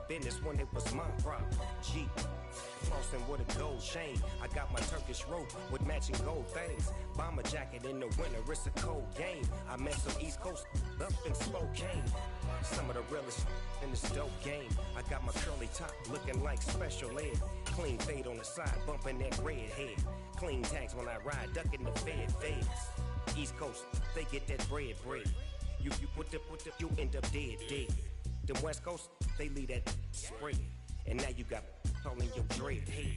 business when it was my problem. G. Flossing with a gold chain. I got my Turkish rope with matching gold things. Bomber jacket in the winter, it's a cold game. I met some East Coast up in Spokane. Some of the realest in this dope game. I got my curly top looking like special ed. Clean fade on the side, bumping that red head. Clean tags when I ride, ducking the feds. East Coast, they get that bread. You put the, you end up dead. Them West Coast, they leave that spread. And now you got all in your dread head.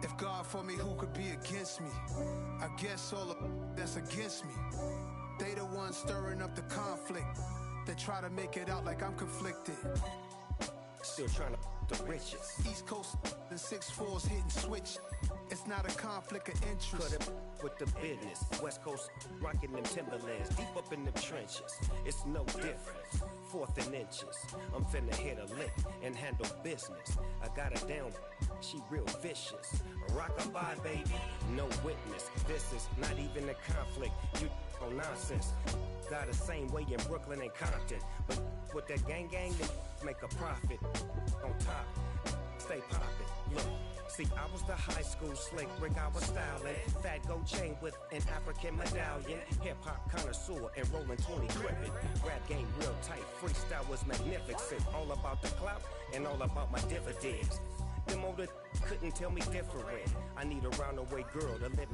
If God for me, who could be against me? I guess all the that's against me. They the ones stirring up the conflict. They try to make it out like I'm conflicted. Still trying to the riches. East Coast and 6'4's hitting switch. It's not a conflict of interest. Cut it with the business. West Coast rocking them Timberlands, deep up in the trenches. It's no difference. 4th and inches. I'm finna hit a lick and handle business. I got her down, she real vicious. Rock-a-bye, baby, no witness. This is not even a conflict. You on nonsense. Got the same way in Brooklyn and Compton. But with that gang, they make a profit. On top, stay poppin'. Look. See, I was the high school slick Rick, I was styling. Fat gold chain with an African medallion. Hip-hop connoisseur and rolling 20 crippin'. Rap game real tight, freestyle was magnificent. All about the clout and all about my dividends. Them older couldn't tell me different. I need a round-the-way girl to live in.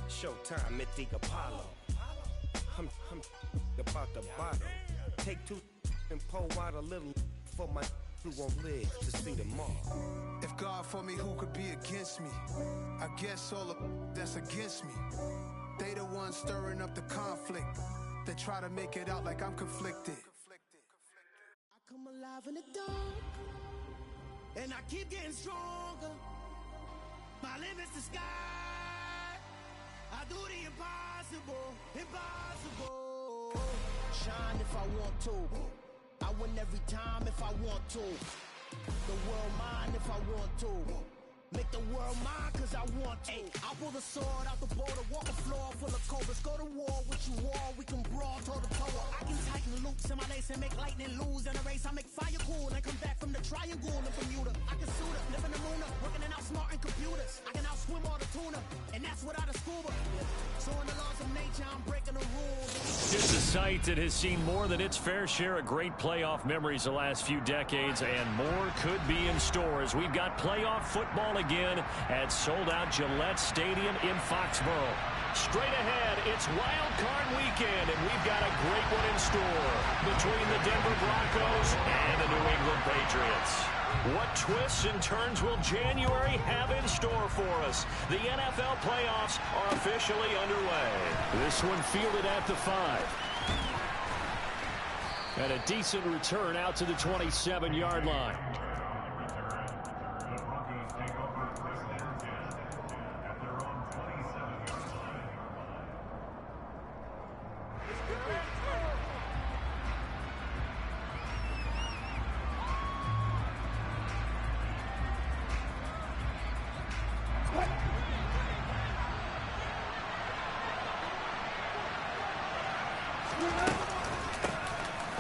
Showtime, Mythic Apollo. I'm about the bottle. Take 2 and pour out a little for my who won't live to see tomorrow. If God for me, who could be against me? I guess all the that's against me. They the ones stirring up the conflict. They try to make it out like I'm conflicted. I come alive in the dark, and I keep getting stronger. My limit's the sky. I do the impossible. Shine if I want to. I win every time if I want to. The world mine if I want to. Make the world mine cause I want to. I pull the sword out the border, walk the floor full of cobras. Go to war with you all, we can brawl toe to toe. I can tighten loops in my lace and make lightning lose in a race. I make fire cool and come back from the triangle in Bermuda. I can suit up, live in the moon up, working and outsmarting computers. I can outswim all the tuna, and that's without a scuba. So in the laws of nature, I'm breaking the rules. It's a site that has seen more than its fair share of great playoff memories the last few decades, and more could be in store as we've got playoff football again at sold-out Gillette Stadium in Foxborough. Straight ahead, it's Wild Card Weekend, and we've got a great one in store between the Denver Broncos and the New England Patriots. What twists and turns will January have in store for us? The NFL playoffs are officially underway. This one fielded at the 5. And a decent return out to the 27-yard line.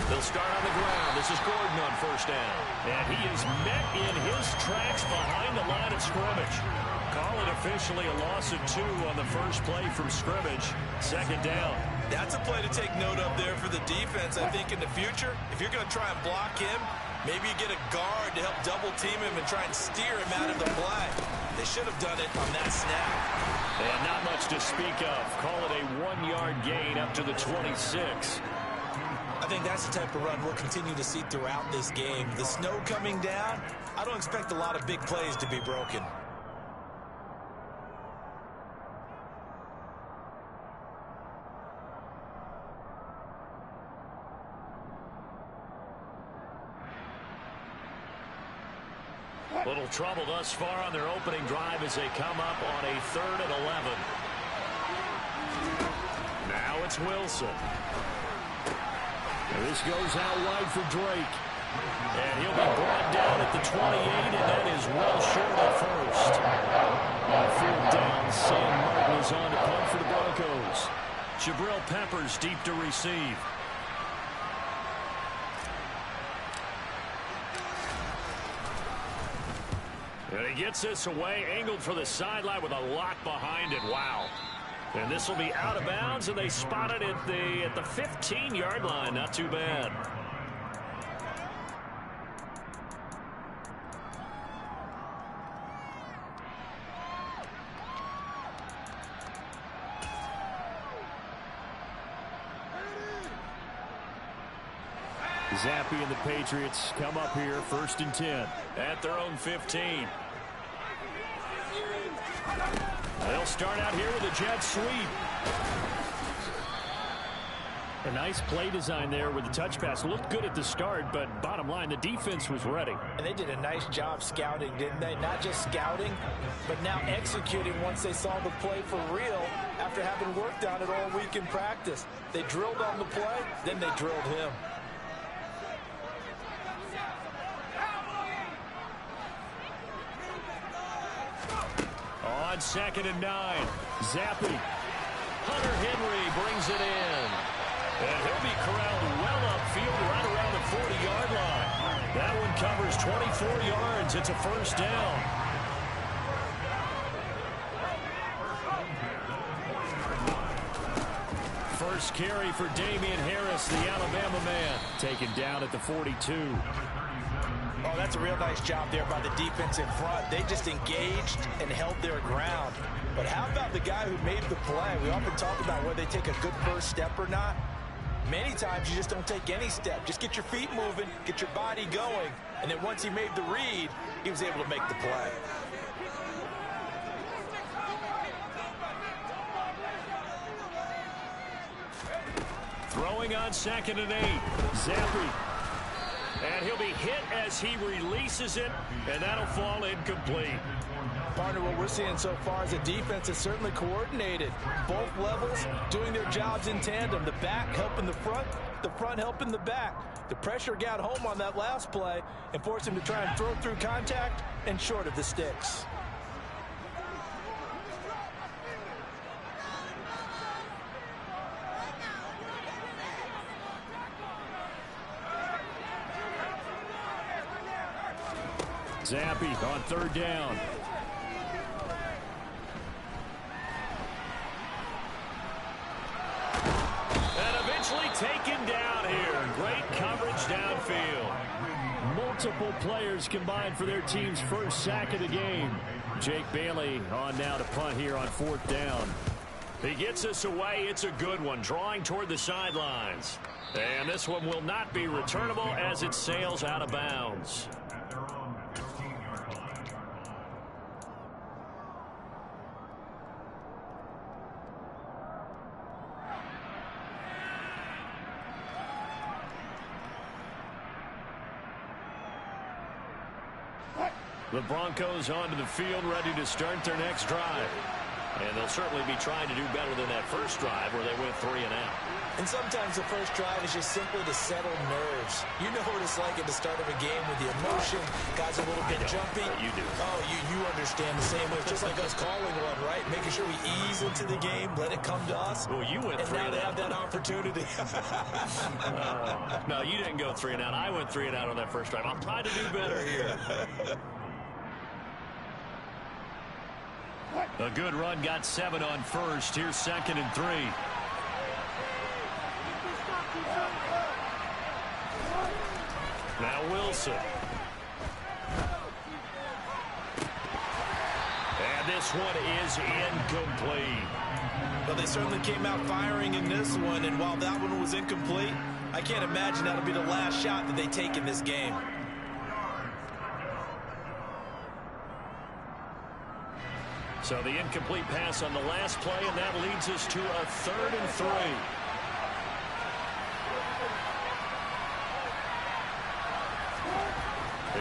They'll start on the ground. This is Gordon on first down. And he is met in his tracks behind the line of scrimmage. Call it officially a loss of 2 on the first play from scrimmage. Second down. That's a play to take note of there for the defense. I think in the future, if you're going to try and block him, maybe you get a guard to help double team him and try and steer him out of the play. They should have done it on that snap. And not much to speak of. Call it a 1-yard gain up to the 26. I think that's the type of run we'll continue to see throughout this game. The snow coming down, I don't expect a lot of big plays to be broken. Little trouble thus far on their opening drive as they come up on a 3rd and 11. Now it's Wilson. And this goes out wide for Drake. And he'll be brought down at the 28, and that is well short of first. On 4th down, Sam Martin is on to punt for the Broncos. Jabril Peppers deep to receive. And he gets this away, angled for the sideline with a lock behind it. Wow. And this will be out of bounds, and they spot it at the 15-yard line. Not too bad. Zappe and the Patriots come up here, 1st and 10 at their own 15. They'll start out here with a jet sweep. A nice play design there with the touch pass. Looked good at the start, but bottom line, the defense was ready. And they did a nice job scouting, didn't they? Not just scouting, but now executing once they saw the play for real after having worked on it all week in practice. They drilled on the play, then they drilled him. On 2nd and 9, Zappe. Hunter Henry brings it in. And he'll be corralled well upfield right around the 40-yard line. That one covers 24 yards. It's a 1st down. First carry for Damian Harris, the Alabama man, taken down at the 42. Oh, that's a real nice job there by the defense in front. They just engaged and held their ground. But how about the guy who made the play? We often talk about whether they take a good first step or not. Many times you just don't take any step. Just get your feet moving, get your body going. And then once he made the read, he was able to make the play. Throwing on 2nd and 8, Zappe. And he'll be hit as he releases it, and that'll fall incomplete. Partner, what we're seeing so far is a defense that's certainly coordinated. Both levels doing their jobs in tandem. The back helping the front helping the back. The pressure got home on that last play and forced him to try and throw through contact and short of the sticks. Zappe on 3rd down. And eventually taken down here. Great coverage downfield. Multiple players combined for their team's first sack of the game. Jake Bailey on now to punt here on 4th down. He gets us away. It's a good one, drawing toward the sidelines. And this one will not be returnable as it sails out of bounds. The Broncos onto the field, ready to start their next drive. And they'll certainly be trying to do better than that first drive where they went 3 and out. And sometimes the first drive is just simply to settle nerves. You know what it's like at the start of a game with the emotion. Guys a little bit jumpy. You do. Oh, you understand the same way. It's just like us calling one, right? Making sure we ease into the game, let it come to us. Well, you went 3 and out. And now they have that opportunity. No, you didn't go 3 and out. I went 3 and out on that first drive. I'm trying to do better here. A good run, got 7 on first. Here's 2nd and 3. Now Wilson. And this one is incomplete. Well, they certainly came out firing in this one, and while that one was incomplete, I can't imagine that'll be the last shot that they take in this game. So the incomplete pass on the last play, and that leads us to a 3rd and 3.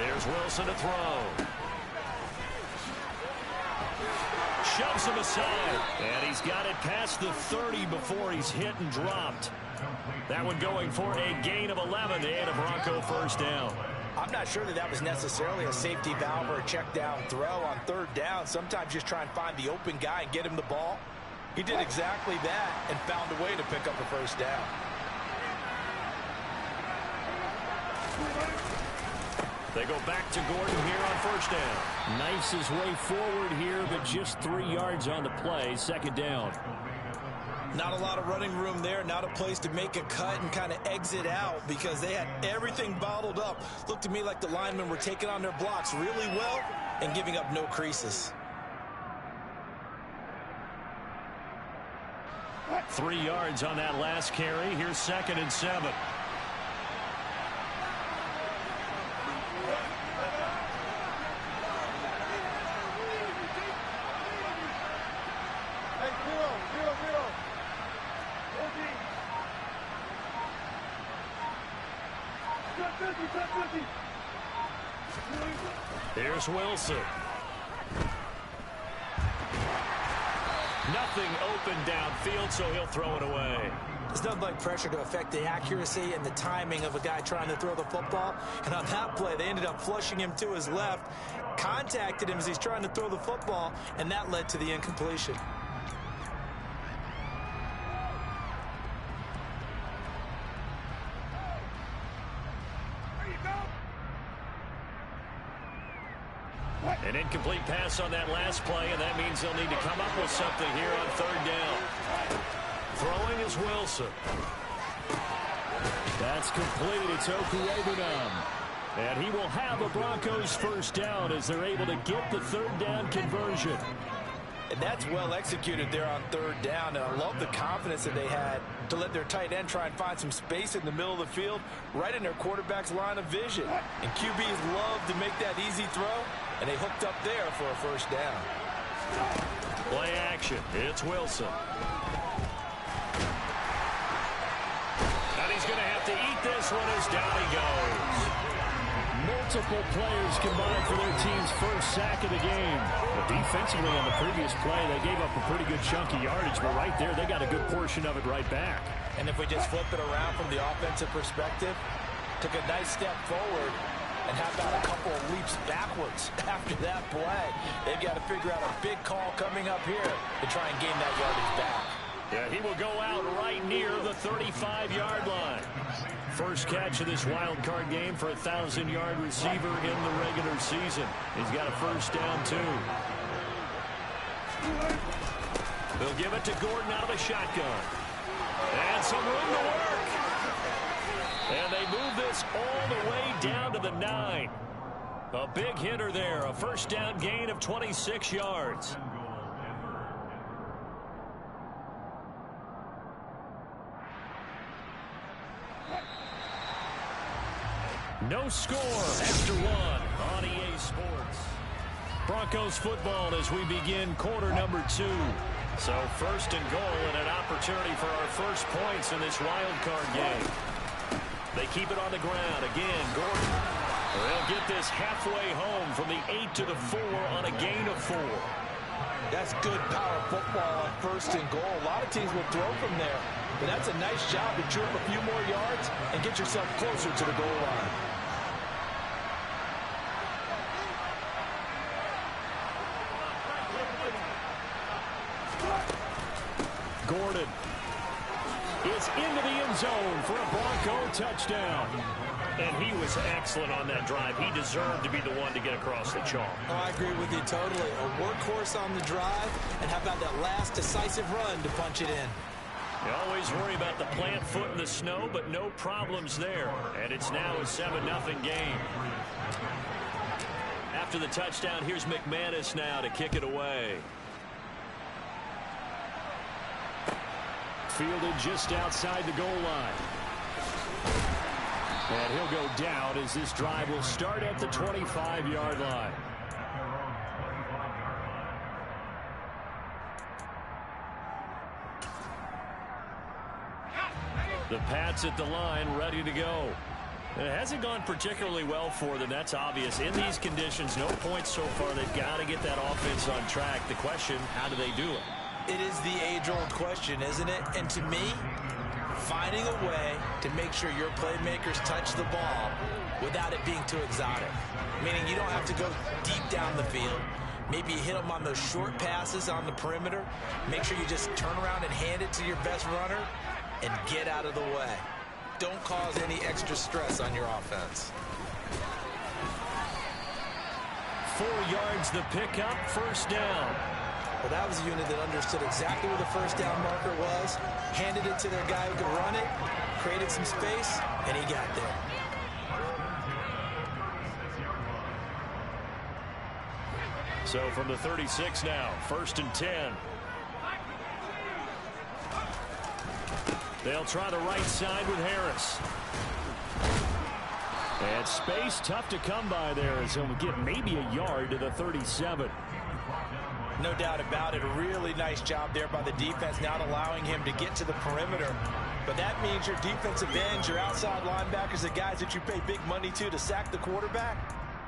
Here's Wilson to throw. Shoves him aside. And he's got it past the 30 before he's hit and dropped. That one going for a gain of 11 and a Bronco 1st down. I'm not sure that was necessarily a safety valve or a check down throw on 3rd down. Sometimes just try and find the open guy and get him the ball. He did exactly that and found a way to pick up a 1st down. They go back to Gordon here on first down. Knifes his way forward here, but just 3 yards on the play. Second down. Not a lot of running room there. Not a place to make a cut and kind of exit out because they had everything bottled up. Looked to me like the linemen were taking on their blocks really well and giving up no creases. 3 yards on that last carry. Here's 2nd and 7. Here's Wilson. Nothing open downfield, so he'll throw it away. There's nothing like pressure to affect the accuracy and the timing of a guy trying to throw the football. And on that play, they ended up flushing him to his left, contacted him as he's trying to throw the football, and that led to the incompletion. An incomplete pass on that last play, and that means they'll need to come up with something here on 3rd down. Throwing is Wilson. That's complete. It's Okuegbunam. And he will have a Broncos first down as they're able to get the 3rd down conversion. And that's well executed there on 3rd down. And I love the confidence that they had to let their tight end try and find some space in the middle of the field, right in their quarterback's line of vision. And QBs love to make that easy throw, and they hooked up there for a first down. Play action. It's Wilson. And he's going to have to eat this one as down he goes. Multiple players combined for their team's first sack of the game. But defensively on the previous play, they gave up a pretty good chunk of yardage, but right there, they got a good portion of it right back. And if we just flip it around from the offensive perspective, took a nice step forward and have about a couple of leaps backwards after that play. They've got to figure out a big call coming up here to try and gain that yardage back. Yeah, he will go out right near the 35-yard line. First catch of this wild card game for a 1,000-yard receiver in the regular season. He's got a first down, too. They'll give it to Gordon out of the shotgun. And some room to work. And they move this all the way down to the 9. A big hitter there. A first down gain of 26 yards. No score after 1 on EA Sports. Broncos football as we begin quarter number 2. So 1st and goal and an opportunity for our first points in this wild card game. They keep it on the ground. Again, Gordon. They'll get this halfway home from the 8 to the 4 on a gain of 4. That's good power football on 1st and goal. A lot of teams will throw from there. But that's a nice job to chew up a few more yards and get yourself closer to the goal line. Gordon is into the end zone for a Bronco touchdown. And he was excellent on that drive. He deserved to be the one to get across the chalk. Oh, I agree with you totally. A workhorse on the drive, and how about that last decisive run to punch it in? You always worry about the plant foot in the snow, but no problems there. And it's now a 7-0 game. After the touchdown, here's McManus now to kick it away. Fielded just outside the goal line. And he'll go down as this drive will start at the 25-yard line. The Pats at the line, ready to go. It hasn't gone particularly well for them. That's obvious. In these conditions, no points so far. They've got to get that offense on track. The question, how do they do it? It is the age-old question, isn't it? And to me, finding a way to make sure your playmakers touch the ball without it being too exotic. Meaning you don't have to go deep down the field. Maybe you hit them on those short passes on the perimeter. Make sure you just turn around and hand it to your best runner and get out of the way. Don't cause any extra stress on your offense. 4 yards the pickup, first down. Well, that was a unit that understood exactly where the first down marker was, handed it to their guy who could run it, created some space, and he got there. So from the 36 now, 1st and 10. They'll try the right side with Harris. And space tough to come by there as he'll get maybe a yard to the 37. No doubt about it. A really nice job there by the defense, not allowing him to get to the perimeter. But that means your defensive ends, your outside linebackers, the guys that you pay big money to sack the quarterback,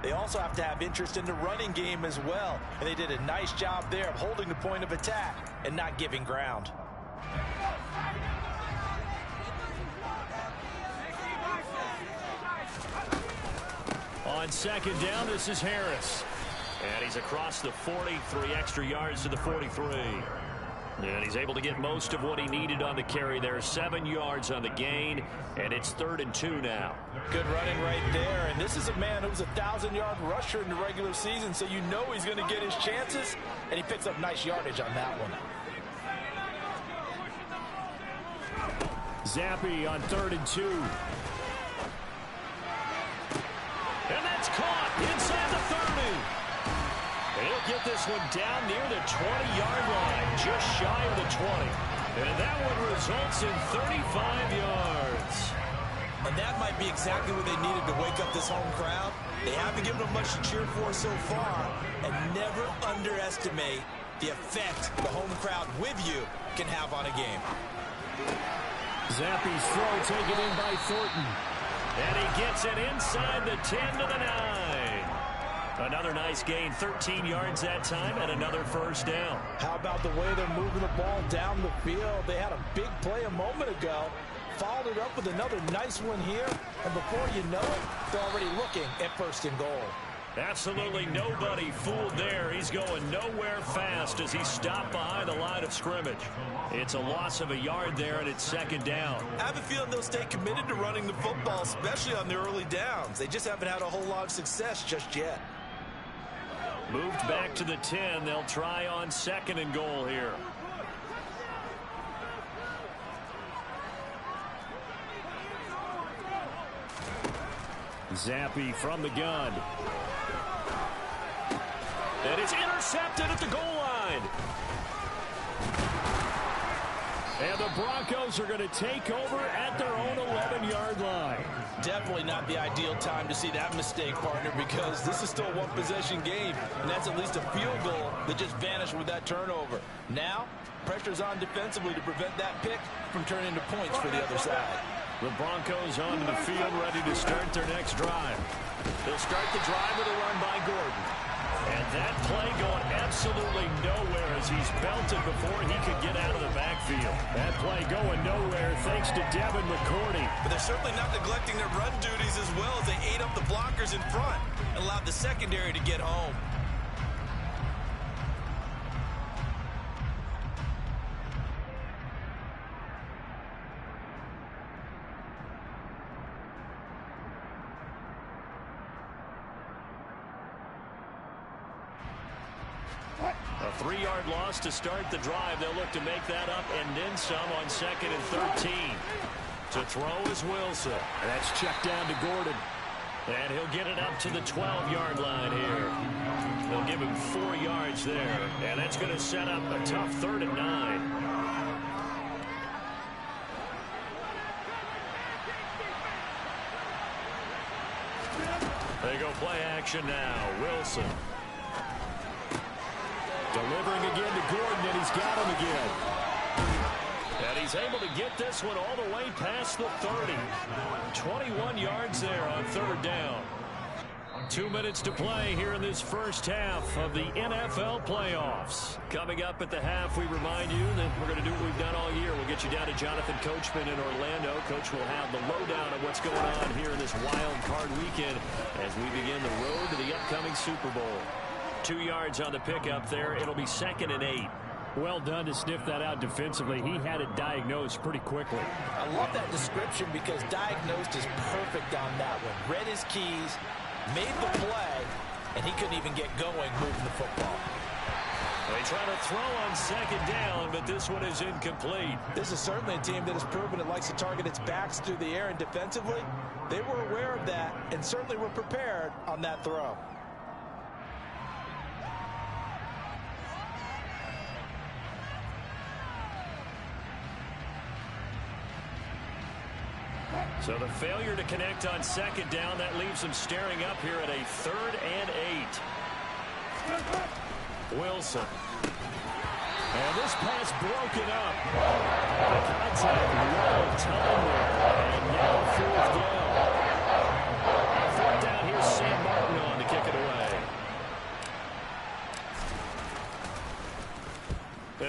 they also have to have interest in the running game as well. And they did a nice job there of holding the point of attack and not giving ground. On 2nd down, this is Harris. And he's across the 40, 3 extra yards to the 43. And he's able to get most of what he needed on the carry there. 7 yards on the gain, and it's 3rd and 2 now. Good running right there. And this is a man who's a 1,000-yard rusher in the regular season, so you know he's going to get his chances, and he picks up nice yardage on that one. Zappe on 3rd and 2. And that's caught inside the 30. He'll get this one down near the 20-yard line, just shy of the 20. And that one results in 35 yards. And that might be exactly what they needed to wake up this home crowd. They haven't given them much to cheer for so far. And never underestimate the effect the home crowd with you can have on a game. Zappe's throw taken in by Thornton. And he gets it inside the 10 to the 9. Another nice gain, 13 yards that time, and another first down. How about the way they're moving the ball down the field? They had a big play a moment ago, followed it up with another nice one here, and before you know it, they're already looking at 1st and goal. Absolutely nobody fooled there. He's going nowhere fast as he stopped behind the line of scrimmage. It's a loss of a yard there, and it's 2nd down. I have a feeling they'll stay committed to running the football, especially on the early downs. They just haven't had a whole lot of success just yet. Moved back to the 10. They'll try on 2nd and goal here. Zappe from the gun. And it's intercepted at the goal line. And the Broncos are going to take over at their own 11-yard line. Definitely not the ideal time to see that mistake, partner, because this is still a one-possession game, and that's at least a field goal that just vanished with that turnover. Now, pressure's on defensively to prevent that pick from turning into points for the other side. The Broncos onto the field, ready to start their next drive. They'll start the drive with a run by Gordon. And that play going absolutely nowhere as he's belted before he could get out of the backfield. That play going nowhere thanks to Devin McCourty. But they're certainly not neglecting their run duties as well as they ate up the blockers in front and allowed the secondary to get home. A 3-yard loss to start the drive. They'll look to make that up and then some on 2nd and 13. To throw is Wilson. And that's checked down to Gordon. And he'll get it up to the 12-yard line here. They'll give him 4 yards there. And that's going to set up a tough 3rd and 9. They go play action now. Wilson. Delivering again to Gordon, and he's got him again. And he's able to get this one all the way past the 30. 21 yards there on 3rd down. 2 minutes to play here in this first half of the NFL playoffs. Coming up at the half, we remind you that we're going to do what we've done all year. We'll get you down to Jonathan Coachman in Orlando. Coach will have the lowdown of what's going on here in this wild card weekend as we begin the road to the upcoming Super Bowl. 2 yards on the pickup there. It'll be 2nd and 8. Well done to sniff that out defensively. He had it diagnosed pretty quickly. I love that description because diagnosed is perfect on that one. Read his keys, made the play, and he couldn't even get going moving the football. They try to throw on second down, but this one is incomplete. This is certainly a team that has proven it likes to target its backs through the air, and defensively, they were aware of that and certainly were prepared on that throw. So the failure to connect on second down, that leaves them staring up here at a 3rd and 8. Wilson. And this pass broken up. The contact low, time there. And now 4th down. 4th down, here's Sam Martin on to kick it away.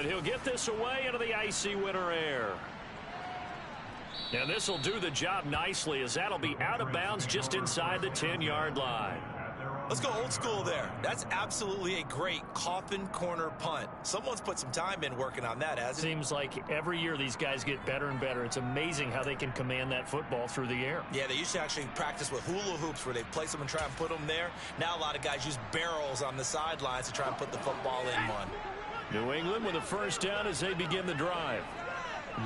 And he'll get this away into the icy winter air. And this will do the job nicely, as that'll be out of bounds just inside the 10-yard line. Let's go old school there. That's absolutely a great coffin corner punt. Someone's put some time in working on that, hasn't it? Seems like every year these guys get better and better. It's amazing how they can command that football through the air. Yeah, they used to actually practice with hula hoops where they place them and try and put them there. Now a lot of guys use barrels on the sidelines to try and put the football in one. New England with a 1st down as they begin the drive.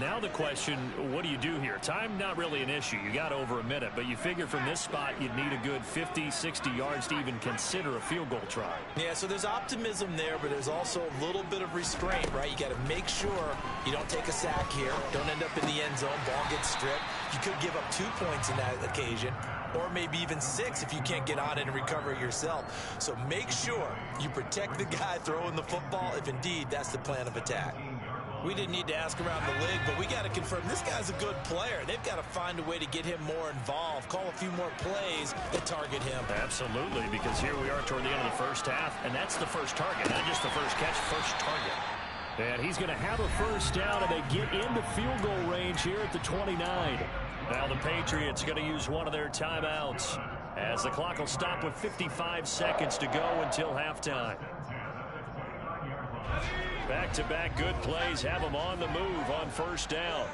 Now the question, what do you do here? Time, not really an issue. You got over a minute, but you figure from this spot you'd need a good 50, 60 yards to even consider a field goal try. Yeah, so there's optimism there, but there's also a little bit of restraint, right? You got to make sure you don't take a sack here. Don't end up in the end zone. Ball gets stripped. You could give up 2 points in that occasion, or maybe even 6 if you can't get on it and recover it yourself. So make sure you protect the guy throwing the football if indeed that's the plan of attack. We didn't need to ask around the league, but we got to confirm this guy's a good player. They've got to find a way to get him more involved, call a few more plays that target him. Absolutely, because here we are toward the end of the first half, and that's the first target, not just the first catch, first target. And he's going to have a 1st down, and they get into field goal range here at the 29. Now the Patriots going to use one of their timeouts, as the clock will stop with 55 seconds to go until halftime. Back-to-back good plays have them on the move on 1st down.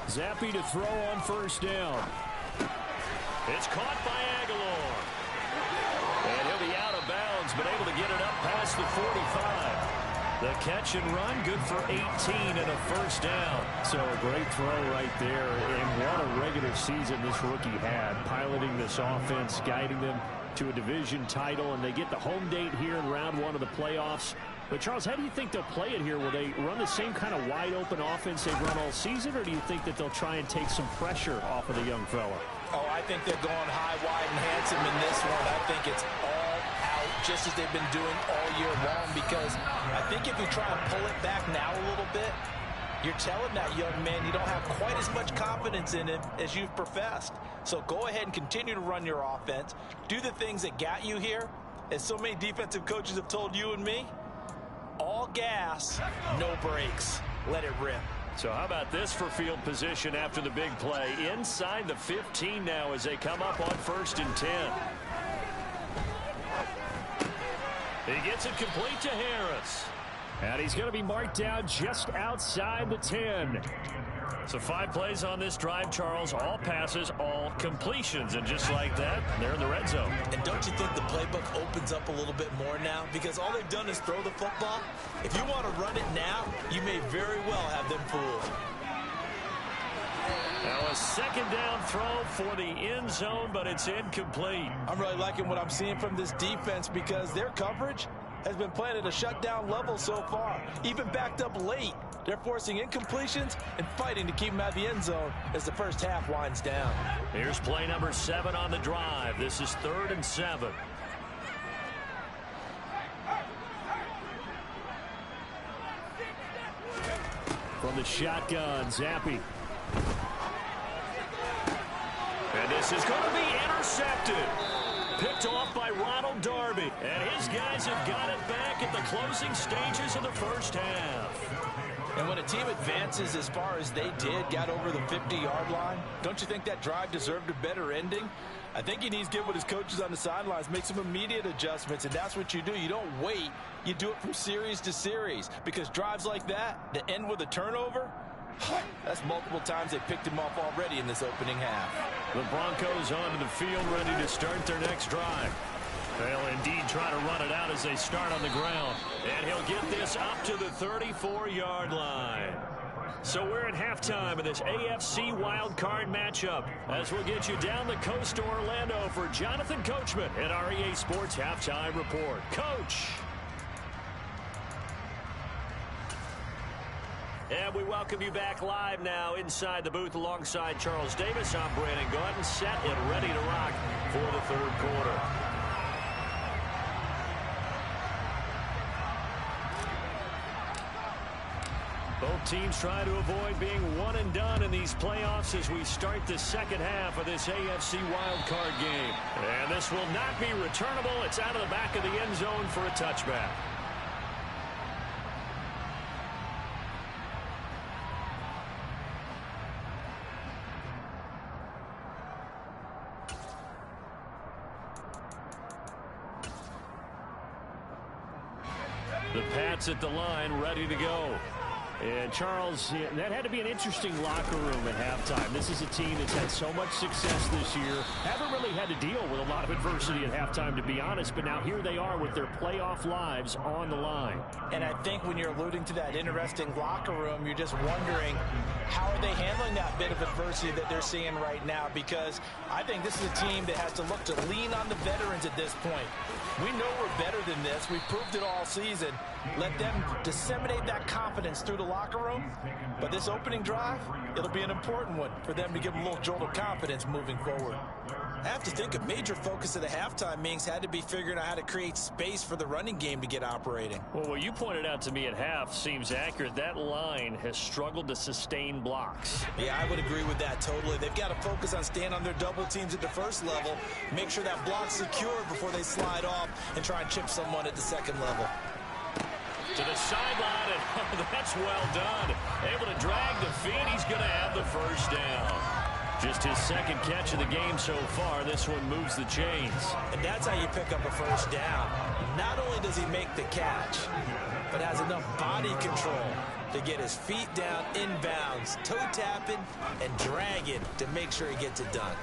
Zappe to throw on 1st down. It's caught by Aguilar. And he'll be out of bounds, but able to get it up past the 45. The catch and run, good for 18 and a 1st down. So a great throw right there. And what a regular season this rookie had, piloting this offense, guiding them to a division title, and they get the home date here in round 1 of the playoffs. But, Charles, how do you think they'll play it here? Will they run the same kind of wide-open offense they've run all season, or do you think that they'll try and take some pressure off of the young fella? Oh, I think they're going high, wide, and handsome in this one. I think it's all out, just as they've been doing all year long, because I think if you try and pull it back now a little bit, you're telling that young man you don't have quite as much confidence in him as you've professed. So go ahead and continue to run your offense. Do the things that got you here. As so many defensive coaches have told you and me, all gas, no brakes. Let it rip. So how about this for field position after the big play? Inside the 15 now as they come up on 1st and 10. He gets it complete to Harris. And he's going to be marked down just outside the 10. So 5 plays on this drive, Charles. All passes, all completions. And just like that, they're in the red zone. And don't you think the playbook opens up a little bit more now? Because all they've done is throw the football. If you want to run it now, you may very well have them fooled. Now a 2nd down throw for the end zone, but it's incomplete. I'm really liking what I'm seeing from this defense because their coverage has been playing at a shutdown level so far. Even backed up late, they're forcing incompletions and fighting to keep them out of the end zone as the first half winds down. Here's play number 7 on the drive. This is 3rd and 7. From the shotgun, Zappe. And this is going to be intercepted. Picked off by Ronald Darby. And his guys have got it back at the closing stages of the first half. And when a team advances as far as they did, got over the 50-yard line, don't you think that drive deserved a better ending? I think he needs to get with his coaches on the sidelines, make some immediate adjustments, and that's what you do. You don't wait. You do it from series to series, because drives like that end with a turnover, That's multiple times they picked him off already in this opening half. The Broncos onto the field, ready to start their next drive. They'll indeed try to run it out as they start on the ground. And he'll get this up to the 34-yard line. So we're at halftime of this AFC wildcard matchup as we'll get you down the coast to Orlando for Jonathan Coachman at our EA Sports Halftime Report. Coach! And we welcome you back live now inside the booth alongside Charles Davis. I'm Brandon Gaudin, set and ready to rock for the third quarter. Both teams try to avoid being one and done in these playoffs as we start the second half of this AFC wildcard game. And this will not be returnable. It's out of the back of the end zone for a touchback. The Pats at the line, ready to go. And Charles, that had to be an interesting locker room at halftime. This is a team that's had so much success this year. Haven't really had to deal with a lot of adversity at halftime, to be honest. But now here they are with their playoff lives on the line. And I think when you're alluding to that interesting locker room, you're just wondering how are they handling that bit of adversity that they're seeing right now? Because I think this is a team that has to look to lean on the veterans at this point. We know we're better than this. We've proved it all season. Let them disseminate that confidence through the locker room. But this opening drive, it'll be an important one for them to give them a little jolt of confidence moving forward. I have to think a major focus of the halftime meetings had to be figuring out how to create space for the running game to get operating. Well, what you pointed out to me at half seems accurate. That line has struggled to sustain blocks. Yeah, I would agree with that totally. They've got to focus on staying on their double teams at the first level, make sure that block's secured before they slide off and try and chip someone at the second level. To the sideline, and that's well done. Able to drag the feet. He's going to have the first down. Just his second catch of the game so far. This one moves the chains. And that's how you pick up a first down. Not only does he make the catch, but has enough body control to get his feet down inbounds, toe tapping and dragging to make sure he gets it done.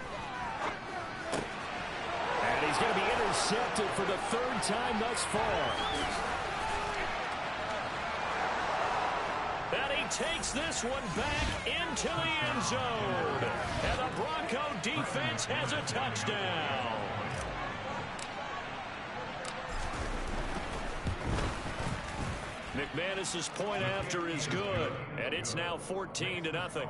And he's going to be intercepted for the third time thus far. And he takes this one back into the end zone. And the Bronco defense has a touchdown. McManus's point after is good. And it's now 14-0.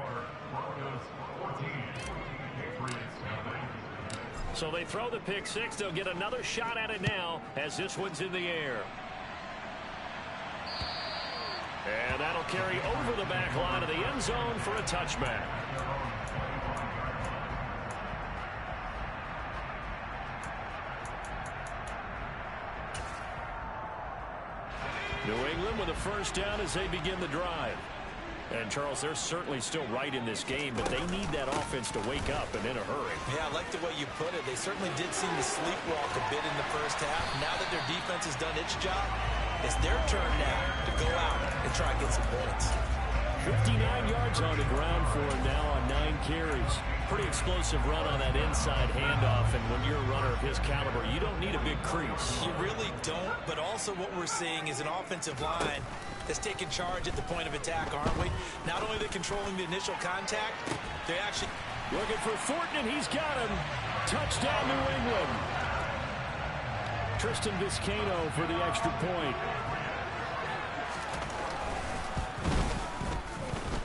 So they throw the pick six. They'll get another shot at it now as this one's in the air. And that'll carry over the back line of the end zone for a touchback. New England with a first down as they begin the drive. And, Charles, they're certainly still right in this game, but they need that offense to wake up and in a hurry. Yeah, I like the way you put it. They certainly did seem to sleepwalk a bit in the first half. Now that their defense has done its job, it's their turn now to go out and try and get some points. 59 yards on the ground for him now on 9 carries. Pretty explosive run on that inside handoff, and when you're a runner of his caliber, you don't need a big crease. You really don't, but also what we're seeing is an offensive line that's taking charge at the point of attack, aren't we? Not only are they controlling the initial contact, they actually... Looking for Fortin, and he's got him. Touchdown, New England. Tristan Vizcaino for the extra point.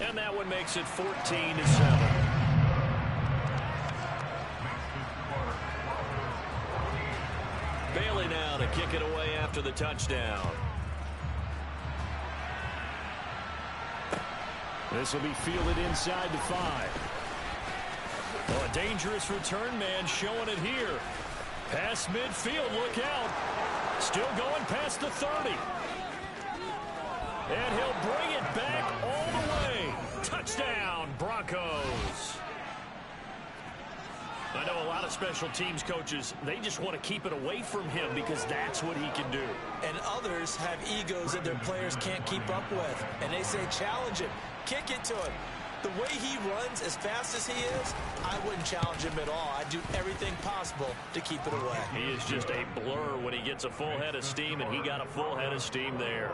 And that one makes it 14-7. Bailey now to kick it away after the touchdown. This will be fielded inside the 5. Oh, a dangerous return man showing it here. Past midfield, look out. Still going past the 30. And he'll bring it back all the way. Touchdown, Broncos. I know a lot of special teams coaches, they just want to keep it away from him because that's what he can do. And others have egos that their players can't keep up with. And they say challenge him. kick it to him. The way he runs as fast as he is, I wouldn't challenge him at all. I'd do everything possible to keep it away. He is just a blur when he gets a full head of steam, and he got a full head of steam there.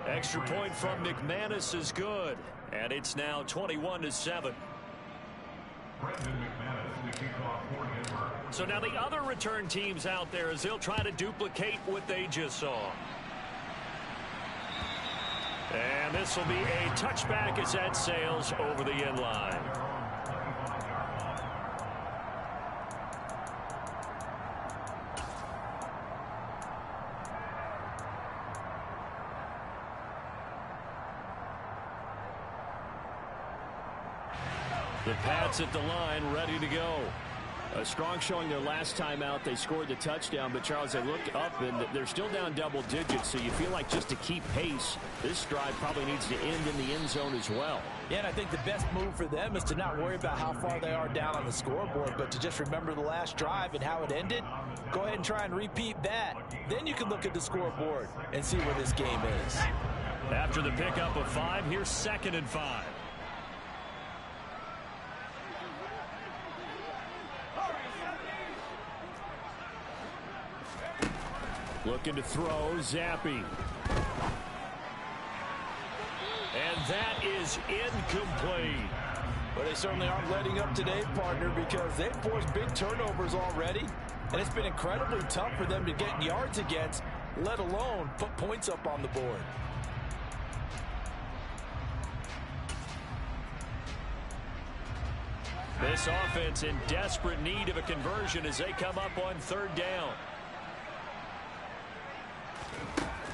Extra point from McManus is good, and it's now 21-7. So now the other return teams out there as they'll try to duplicate what they just saw. And this will be a touchback as that sails over the end line. The Pats at the line, ready to go. A strong showing their last time out. They scored the touchdown, but Charles, they look up and they're still down double digits, so you feel like just to keep pace, this drive probably needs to end in the end zone as well. Yeah, and I think the best move for them is to not worry about how far they are down on the scoreboard, but to just remember the last drive and how it ended. Go ahead and try and repeat that. Then you can look at the scoreboard and see where this game is. After the pickup of 5, here's 2nd and 5. Looking to throw, Zappe. And that is incomplete. Well, they certainly aren't letting up today, partner, because they've forced big turnovers already, and it's been incredibly tough for them to get yards against, let alone put points up on the board. This offense in desperate need of a conversion as they come up on 3rd down.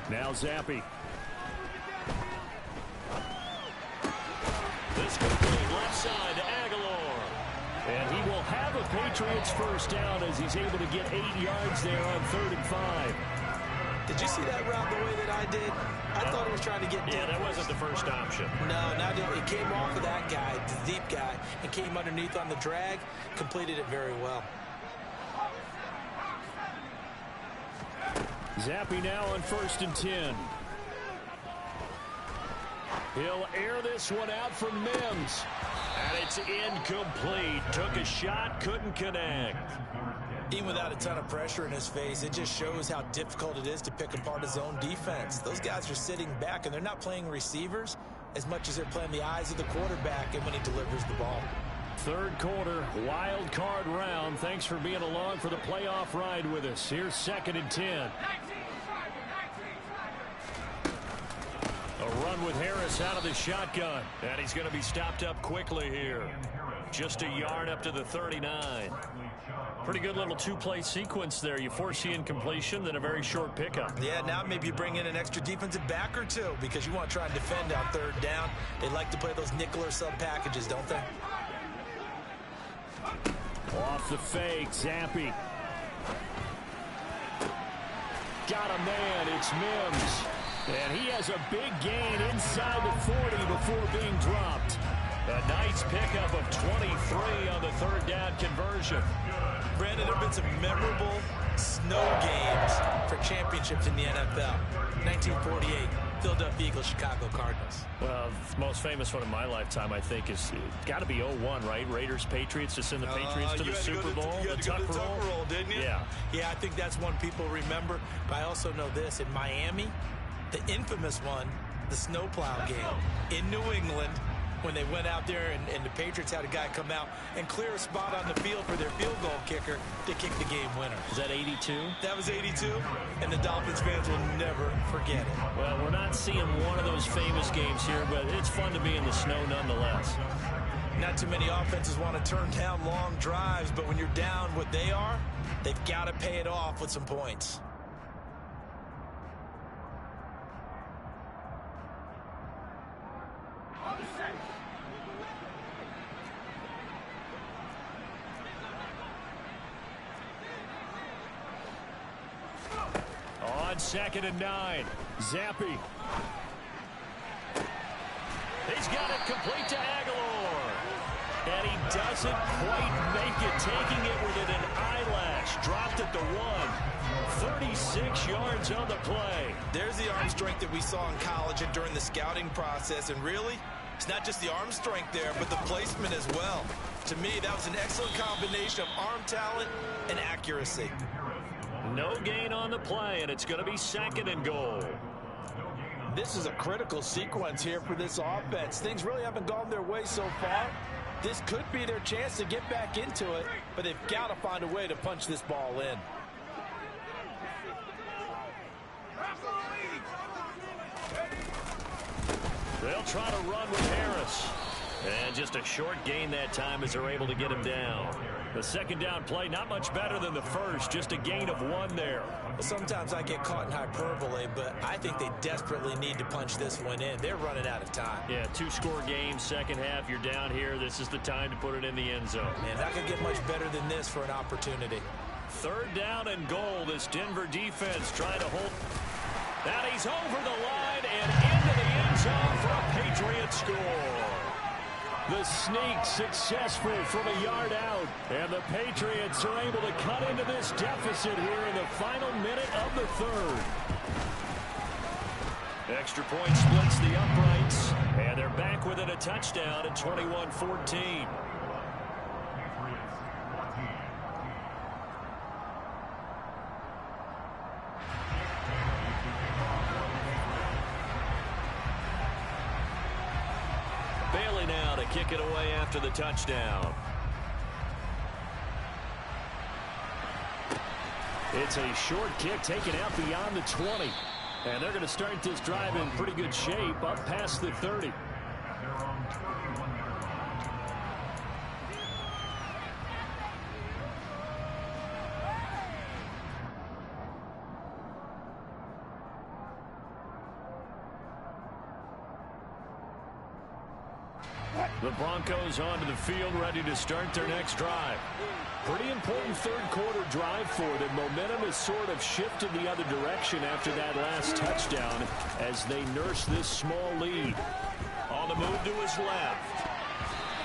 Now Zappe. This complete left side to Aguilar. And he will have a Patriots first down as he's able to get 8 yards there on 3rd and 5. Did you see that route the way that I did? I thought he was trying to get deep. Yeah, that wasn't the first option. No, it came off of that guy, the deep guy, and came underneath on the drag, completed it very well. Zappe now on 1st and 10. He'll air this one out from Mims. And it's incomplete. Took a shot, couldn't connect. Even without a ton of pressure in his face, it just shows how difficult it is to pick apart his own defense. Those guys are sitting back, and they're not playing receivers as much as they're playing the eyes of the quarterback and when he delivers the ball. 3rd quarter, wild card round. Thanks for being along for the playoff ride with us. Here's 2nd and 10. A run with Harris out of the shotgun. And he's going to be stopped up quickly here. Just a yard up to the 39. Pretty good little 2-play sequence there. You force the incompletion, then a very short pickup. Yeah, now maybe you bring in an extra defensive back or two because you want to try and defend on 3rd down. They like to play those nickel or sub packages, don't they? Off the fake, Zappe. Got a man, it's Mims. And he has a big gain inside the 40 before being dropped. A nice pickup of 23 on the 3rd down conversion. Brandon, there have been some memorable snow games for championships in the NFL. 1948, Philadelphia Eagles, Chicago Cardinals. Well, the most famous one in my lifetime, I think, is got to be 0-1, right? Raiders, Patriots, to send the Patriots to the Super Bowl. You had to go to the Tuck roll, didn't you? Yeah. Yeah, I think that's one people remember. But I also know this. In Miami, the infamous one, the snowplow game in New England, when they went out there and the Patriots had a guy come out and clear a spot on the field for their field goal kicker to kick the game winner. Is that 82? That was 82, and the Dolphins fans will never forget it. Well, we're not seeing one of those famous games here, but it's fun to be in the snow nonetheless. Not too many offenses want to turn down long drives, but when you're down what they are, they've got to pay it off with some points. On 2nd and 9, Zappe. He's got it complete to Aguilar. And he doesn't quite make it, taking it within an eyelash. Dropped at the 1. 36 yards on the play. There's the arm strength that we saw in college and during the scouting process. And really, It's not just the arm strength there, but the placement as well. To me, that was an excellent combination of arm talent and accuracy. No gain on the play, and it's going to be 2nd and goal. This is a critical sequence here for this offense. Things really haven't gone their way so far. This could be their chance to get back into it, but they've got to find a way to punch this ball in. They'll try to run with Harris. And just a short gain that time as they're able to get him down. The 2nd down play, not much better than the first. Just a gain of 1 there. Sometimes I get caught in hyperbole, but I think they desperately need to punch this one in. They're running out of time. Yeah, 2-score game, second half. You're down here. This is the time to put it in the end zone. Man, that could get much better than this for an opportunity. 3rd down and goal. This Denver defense trying to hold. That he's over the line and into the end zone for a Patriot score. The sneak successful from a yard out. And the Patriots are able to cut into this deficit here in the final minute of the 3rd. Extra point splits the uprights. And they're back within a touchdown at 21-14. Now to kick it away after the touchdown. It's a short kick taken out beyond the 20. And they're going to start this drive in pretty good shape up past the 30. The Broncos onto the field, ready to start their next drive. Pretty important 3rd quarter drive for them. Momentum has sort of shifted the other direction after that last touchdown as they nurse this small lead. On the move to his left.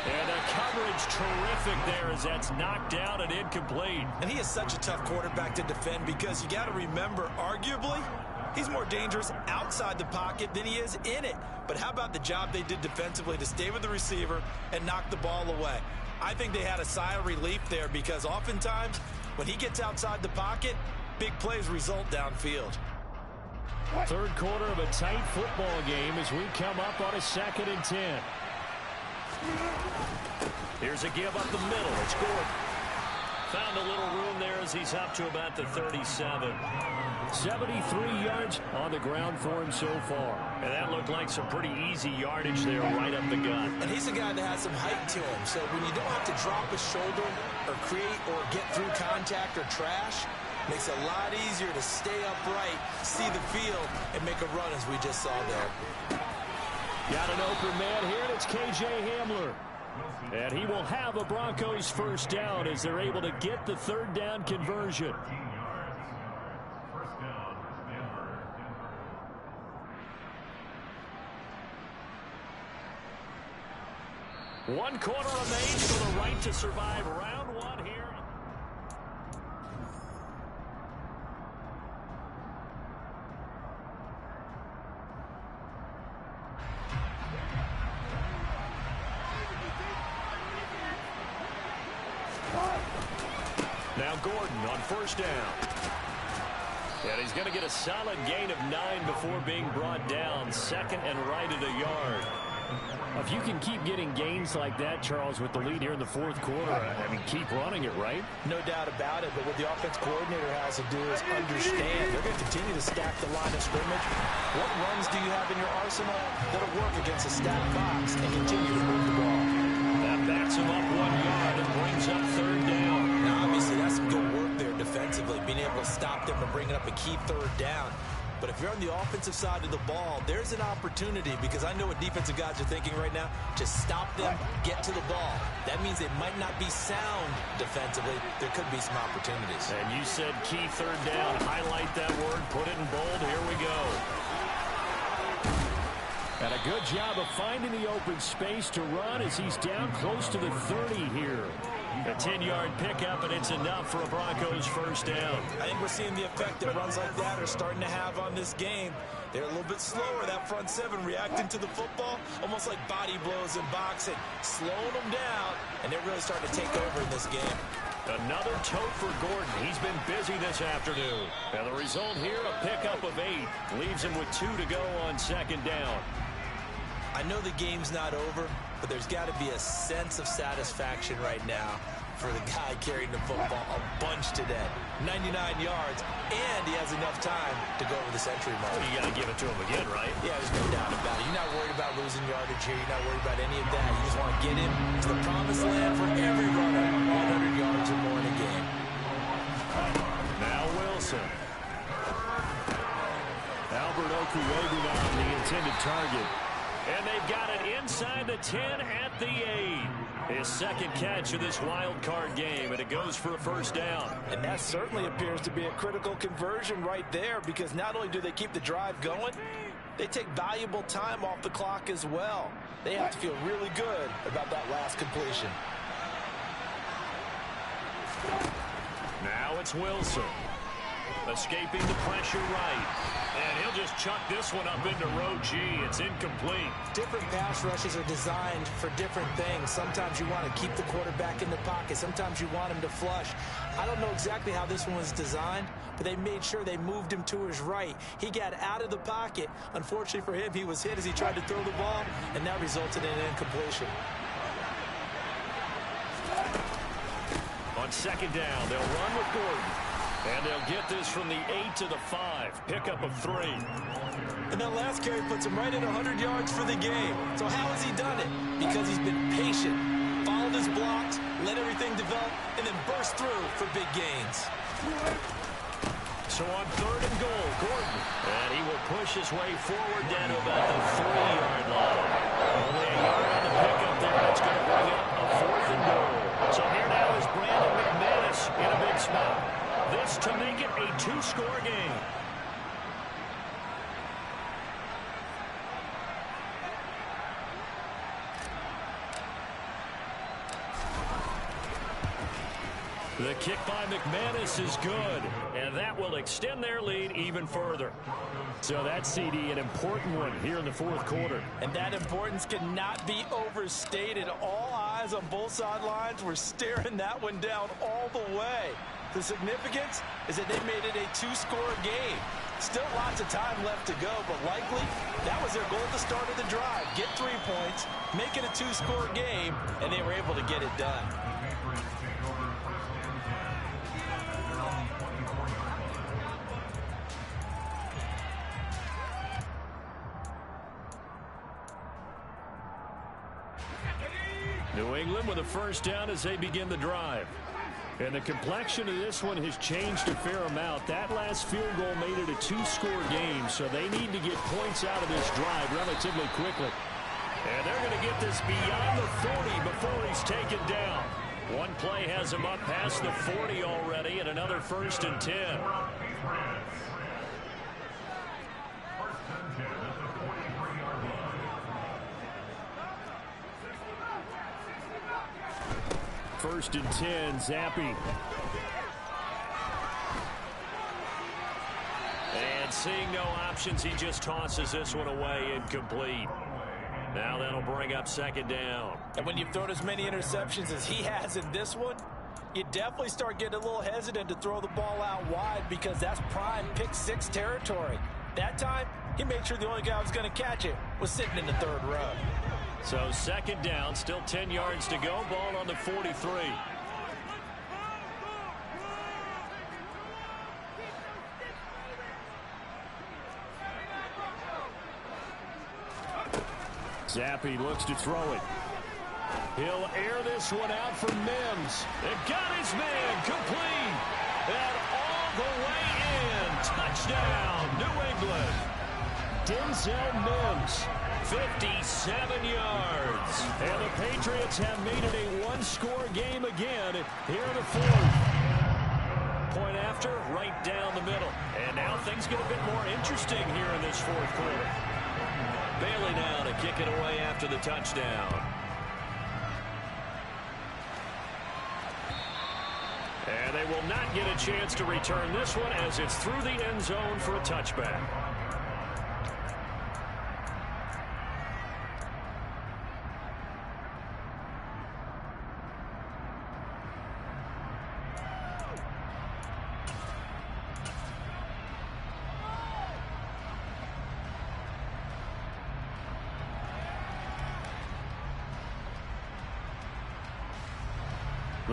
And the coverage terrific there as that's knocked down and incomplete. And he is such a tough quarterback to defend because you got to remember, arguably, he's more dangerous outside the pocket than he is in it. But how about the job they did defensively to stay with the receiver and knock the ball away? I think they had a sigh of relief there because oftentimes when he gets outside the pocket, big plays result downfield. 3rd quarter of a tight football game as we come up on a 2nd and 10. Here's a give up the middle. It's Gordon. Found a little room there as he's up to about the 37. 73 yards on the ground for him so far. And that looked like some pretty easy yardage there right up the gut. And he's a guy that has some height to him. So when you don't have to drop a shoulder or create or get through contact or trash, makes it a lot easier to stay upright, see the field, and make a run as we just saw there. Got an open man here, and it's K.J. Hamler. And he will have a Broncos 1st down as they're able to get the 3rd down conversion. One quarter remains for the right to survive round 1 here. Now Gordon on 1st down. And he's going to get a solid gain of 9 before being brought down. 2nd and right at a yard. If you can keep getting gains like that, Charles, with the lead here in the 4th quarter, I mean, keep running it, right? No doubt about it, but what the offense coordinator has to do is understand they're going to continue to stack the line of scrimmage. What runs do you have in your arsenal that'll work against a stacked box and continue to move the ball? That backs him up 1 yard and brings up 3rd down. Now, obviously, that's some good work there defensively, being able to stop them and bringing up a key 3rd down. But if you're on the offensive side of the ball, there's an opportunity because I know what defensive guys are thinking right now. Just stop them, get to the ball. That means they might not be sound defensively. There could be some opportunities. And you said key 3rd down. Highlight that word. Put it in bold. Here we go. And a good job of finding the open space to run as he's down close to the 30 here. A 10-yard pickup, and it's enough for a Broncos 1st down. I think we're seeing the effect that runs like that are starting to have on this game. They're a little bit slower, that front seven, reacting to the football, almost like body blows in boxing, slowing them down, and they're really starting to take over in this game. Another tote for Gordon. He's been busy this afternoon. And the result here, a pickup of 8. Leaves him with 2 to go on second down. I know the game's not over, but there's got to be a sense of satisfaction right now for the guy carrying the football a bunch today. 99 yards, and he has enough time to go over the century mark. Well, you got to give it to him again, right? Yeah, there's no doubt about it. You're not worried about losing yardage here. You're not worried about any of that. You just want to get him to the promised land for every runner, 100 yards or more in a game. Now Wilson. Albert Okuebi now on the intended target. And they've got it inside the 10 at the 8. His second catch of this wild card game, and it goes for a first down. And that certainly appears to be a critical conversion right there, because not only do they keep the drive going, they take valuable time off the clock as well. They have to feel really good about that last completion. Now it's Wilson. Escaping the pressure right. And he'll just chuck this one up into row G. It's incomplete. Different pass rushes are designed for different things. Sometimes you want to keep the quarterback in the pocket. Sometimes you want him to flush. I don't know exactly how this one was designed, but they made sure they moved him to his right. He got out of the pocket. Unfortunately for him, he was hit as he tried to throw the ball, and that resulted in an incompletion. On second down, they'll run with Gordon. And they'll get this from the 8 to the 5. Pickup of 3. And that last carry puts him right at 100 yards for the game. So how has he done it? Because he's been patient, followed his blocks, let everything develop, and then burst through for big gains. So on third and goal, Gordon. And he will push his way forward down to about the 3-yard line. Only a yard on the pickup there. That's going to bring up a 4th and goal. So here now is Brandon McManus in a big spot. This to make it a 2-score game. The kick by McManus is good, and that will extend their lead even further. So that CD, an important one here in the fourth quarter. And that importance cannot be overstated. All eyes on both sidelines were staring that one down all the way. The significance is that they made it a 2-score game. Still lots of time left to go, but likely that was their goal at the start of the drive. Get 3 points, make it a 2-score game, and they were able to get it done. New England with a first down as they begin the drive. And the complexion of this one has changed a fair amount. That last field goal made it a 2-score game, so they need to get points out of this drive relatively quickly. And they're going to get this beyond the 40 before he's taken down. One play has him up past the 40 already, and another 1st and 10. First and 10, Zappe. And seeing no options, he just tosses this one away, incomplete. Now that'll bring up second down. And when you've thrown as many interceptions as he has in this one, you definitely start getting a little hesitant to throw the ball out wide, because that's prime pick-6 territory. That time, he made sure the only guy who was going to catch it was sitting in the 3rd row. So second down, still 10 yards to go. Ball on the 43. Zappe looks to throw it. He'll air this one out for Mims. They've got his man complete. And all the way in. Touchdown, New England. Denzel Mims. 57 yards. And the Patriots have made it a 1-score game again here in the 4th. Point after, right down the middle. And now things get a bit more interesting here in this 4th quarter. Bailey now to kick it away after the touchdown. And they will not get a chance to return this one as it's through the end zone for a touchback.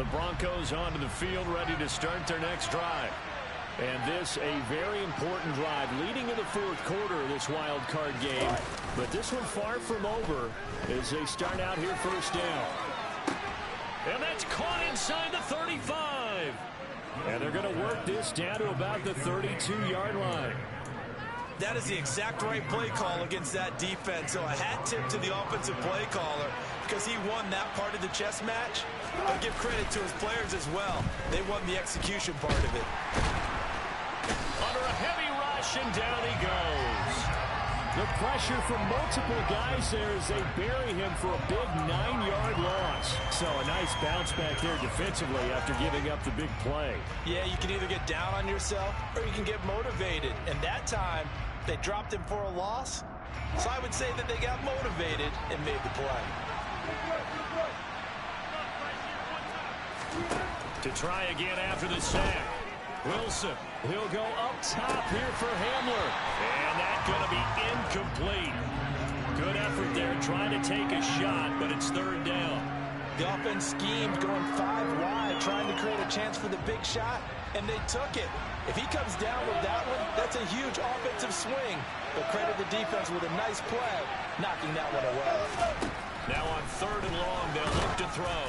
The Broncos onto the field, ready to start their next drive. And this a very important drive leading in the fourth quarter of this wild card game. But this one far from over as they start out here first down. And that's caught inside the 35. And they're going to work this down to about the 32-yard line. That is the exact right play call against that defense. So a hat tip to the offensive play caller because he won that part of the chess match. But give credit to his players as well. They won the execution part of it. Under a heavy rush, and down he goes. The pressure from multiple guys there as they bury him for a big 9-yard loss. So a nice bounce back there defensively after giving up the big play. Yeah, you can either get down on yourself or you can get motivated. And that time, they dropped him for a loss. So I would say that they got motivated and made the play. To try again after the sack. Wilson, he'll go up top here for Hamler. And that's going to be incomplete. Good effort there trying to take a shot, but it's third down. The offense schemed going 5 wide, trying to create a chance for the big shot, and they took it. If he comes down with that one, that's a huge offensive swing. But credit the defense with a nice play, knocking that one away. Now on third and long, they'll look to throw.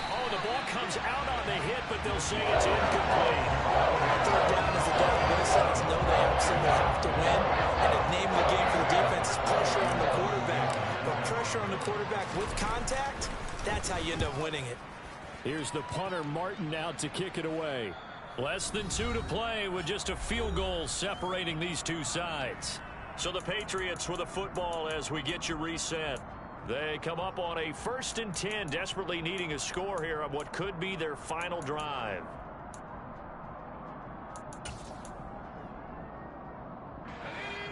Oh, the ball comes out on the hit, but they'll say it's incomplete. Third down is the down. Both sides know they absolutely have to win. And the name of the game for the defense is pressure on the quarterback. But pressure on the quarterback with contact, that's how you end up winning it. Here's the punter, Martin, out to kick it away. Less than 2 to play with just a field goal separating these two sides. So the Patriots with a football as we get you reset. They come up on a 1st and 10, desperately needing a score here on what could be their final drive.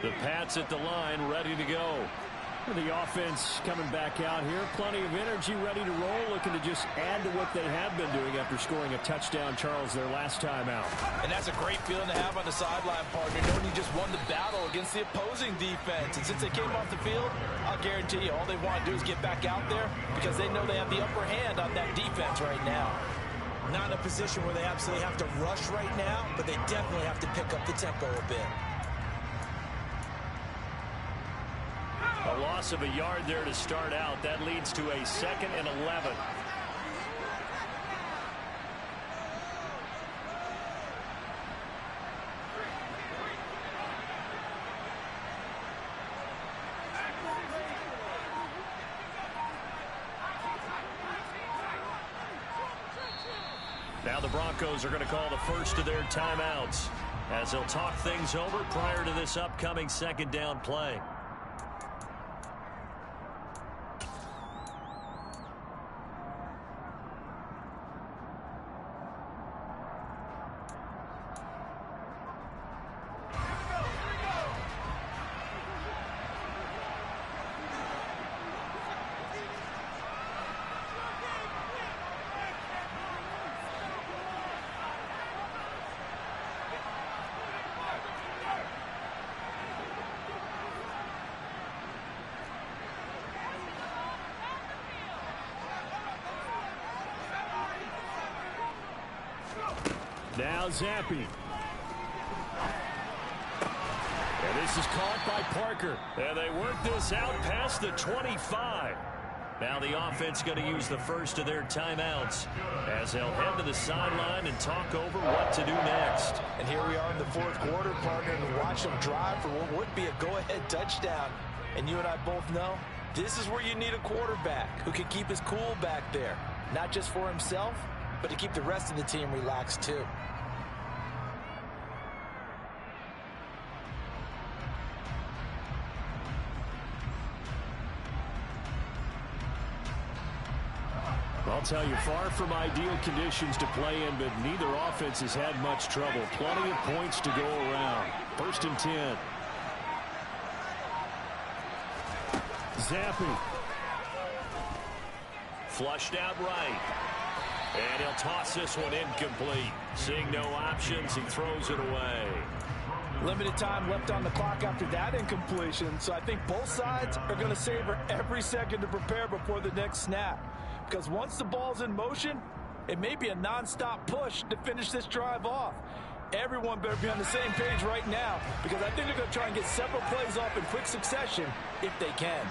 The Pats at the line, ready to go. The offense coming back out here. Plenty of energy, ready to roll, looking to just add to what they have been doing after scoring a touchdown, Charles, their last time out. And that's a great feeling to have on the sideline, partner, knowing you just won the battle against the opposing defense. And since they came off the field, I'll guarantee you all they want to do is get back out there because they know they have the upper hand on that defense right now. Not in a position where they absolutely have to rush right now, but they definitely have to pick up the tempo a bit. A loss of a yard there to start out. That leads to a 2nd and 11. Now the Broncos are going to call the first of their timeouts as they'll talk things over prior to this upcoming 2nd down play. Now Zappi. And this is caught by Parker. And they work this out past the 25. Now the offense going to use the first of their timeouts as they'll head to the sideline and talk over what to do next. And here we are in the fourth quarter, partner, and watch them drive for what would be a go-ahead touchdown. And you and I both know this is where you need a quarterback who can keep his cool back there. Not just for himself, but to keep the rest of the team relaxed too. I'll tell you, far from ideal conditions to play in, but neither offense has had much trouble. Plenty of points to go around. 1st and 10. Zappi. Flushed out right. And he'll toss this one incomplete. Seeing no options, he throws it away. Limited time left on the clock after that incompletion, so I think both sides are going to savor every second to prepare before the next snap. Because once the ball's in motion, It may be a nonstop push to finish this drive off. Everyone better be on the same page right now because I think they're going to try and get several plays off in quick succession if they can.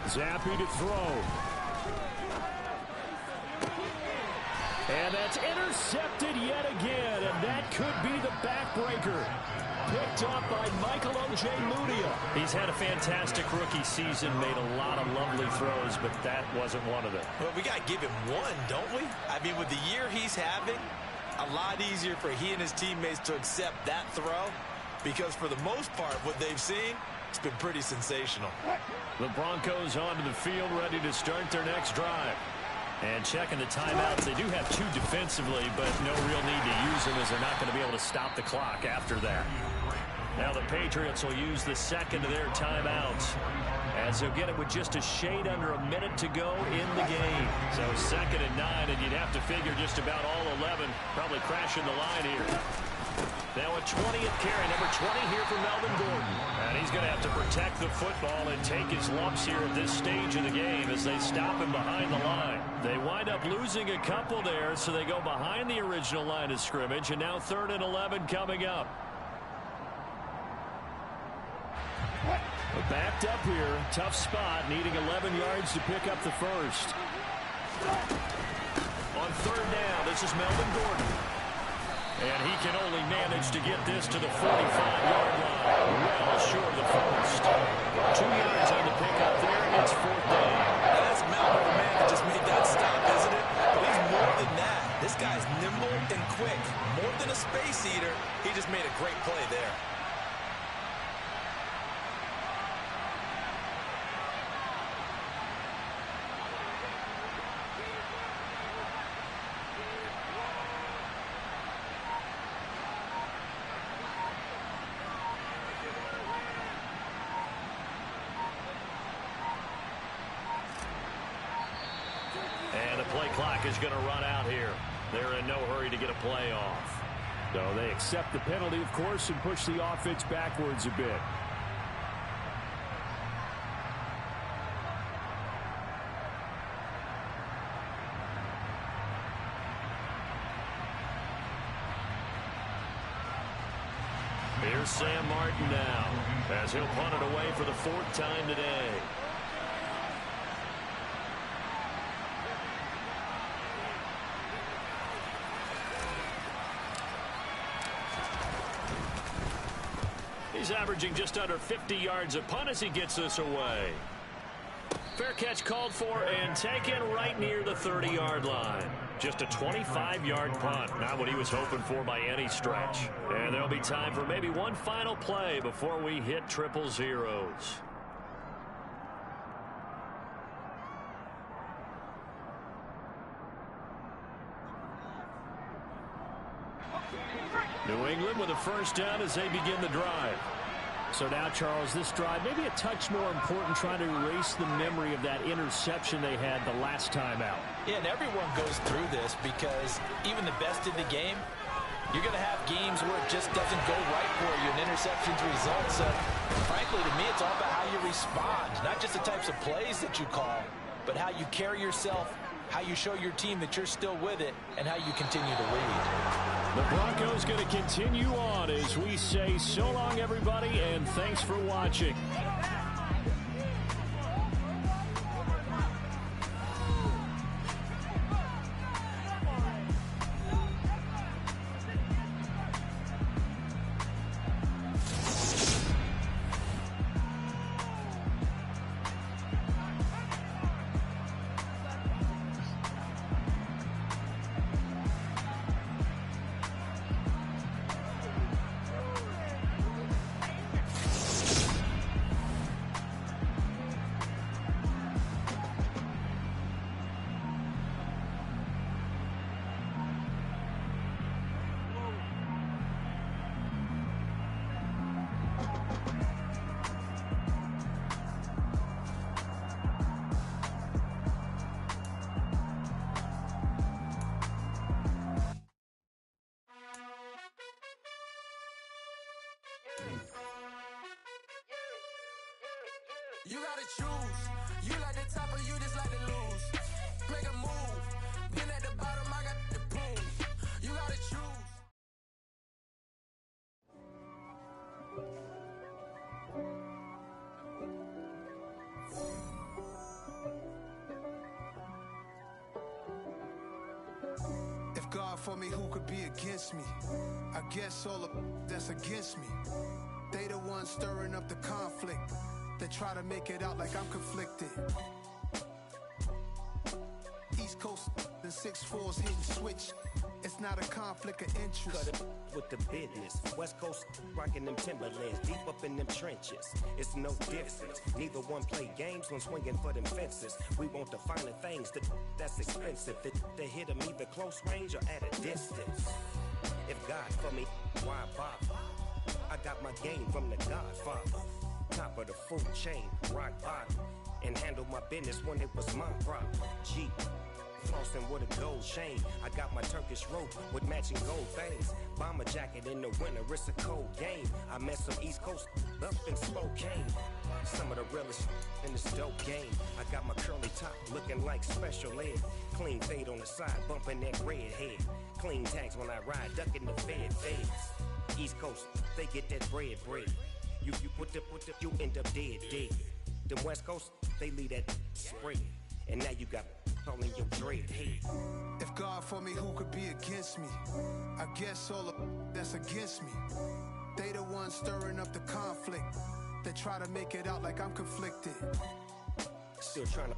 Zappe to throw. And that's intercepted yet again, and that could be the backbreaker. Picked up by Michael Ojemudia. He's had a fantastic rookie season, made a lot of lovely throws, but that wasn't one of them. Well, we got to give him one, don't we? I mean, with the year he's having, a lot easier for he and his teammates to accept that throw because for the most part, what they've seen, it's been pretty sensational. The Broncos onto the field, ready to start their next drive. And checking the timeouts, they do have 2 defensively, but no real need to use them as they're not going to be able to stop the clock after that. Now the Patriots will use the second of their timeouts as they'll get it with just a shade under a minute to go in the game. So 2nd and 9, and you'd have to figure just about all 11 probably crashing the line here. Now a 20th carry, number 20 here for Melvin Gordon. And he's going to have to protect the football and take his lumps here at this stage of the game as they stop him behind the line. They wind up losing a couple there, so they go behind the original line of scrimmage, and now 3rd and 11 coming up. Backed up here, tough spot, needing 11 yards to pick up the first. On 3rd down, this is Melvin Gordon. And he can only manage to get this to the 45-yard line. Well short of the first. 2 yards on the pickup there. It's 4th down. That's Melvin, the man that just made that stop, isn't it? But he's more than that. This guy's nimble and quick. More than a space eater, he just made a great play there. And the play clock is going to run out here. They're in no hurry to get a play off. So they accept the penalty, of course, and push the offense backwards a bit. Here's Sam Martin now as he'll punt it away for the 4th time today. He's averaging just under 50 yards a punt as he gets this away. Fair catch called for and taken right near the 30-yard line. Just a 25-yard punt. Not what he was hoping for by any stretch. And there'll be time for maybe one final play before we hit triple zeros. New England with a first down as they begin the drive. So now, Charles, this drive maybe a touch more important, trying to erase the memory of that interception they had the last time out. Yeah, and everyone goes through this because even the best in the game, you're going to have games where it just doesn't go right for you, and interceptions result. So, frankly, to me, it's all about how you respond, not just the types of plays that you call, but how you carry yourself, how you show your team that you're still with it, and how you continue to lead. The Broncos going to continue on as we say so long, everybody, and thanks for watching. You gotta choose. You like the top or you just like to lose. Make a move. Been at the bottom, I got the boom. You gotta choose. If God for me, who could be against me? I guess all the that's against me. They the ones stirring up the conflict. They try to make it out like I'm conflicted. East Coast and 6'4's hitting switch. It's not a conflict of interest. Cut it with the business. West Coast rocking them Timberlands, deep up in them trenches. It's no difference. Neither one play games when swinging for them fences. We want the finer things that's expensive. They hit them either close range or at a distance. If God for me, why bother? I got my game from the Godfather. Top of the food chain, rock bottom. And handle my business when it was my problem. G. Flossing with a gold chain. I got my Turkish rope with matching gold things. Bomber jacket in the winter, it's a cold game. I met some East Coast up in Spokane. Some of the realest in this dope game. I got my curly top looking like special ed. Clean fade on the side, bumping that red head. Clean tags when I ride, ducking the feds. East Coast, they get that bread. You you end up dead. Them West Coast, they leave that spread. And now you got all in your dread head. If God for me, who could be against me? I guess all the that's against me. They the ones stirring up the conflict. They try to make it out like I'm conflicted. Still trying to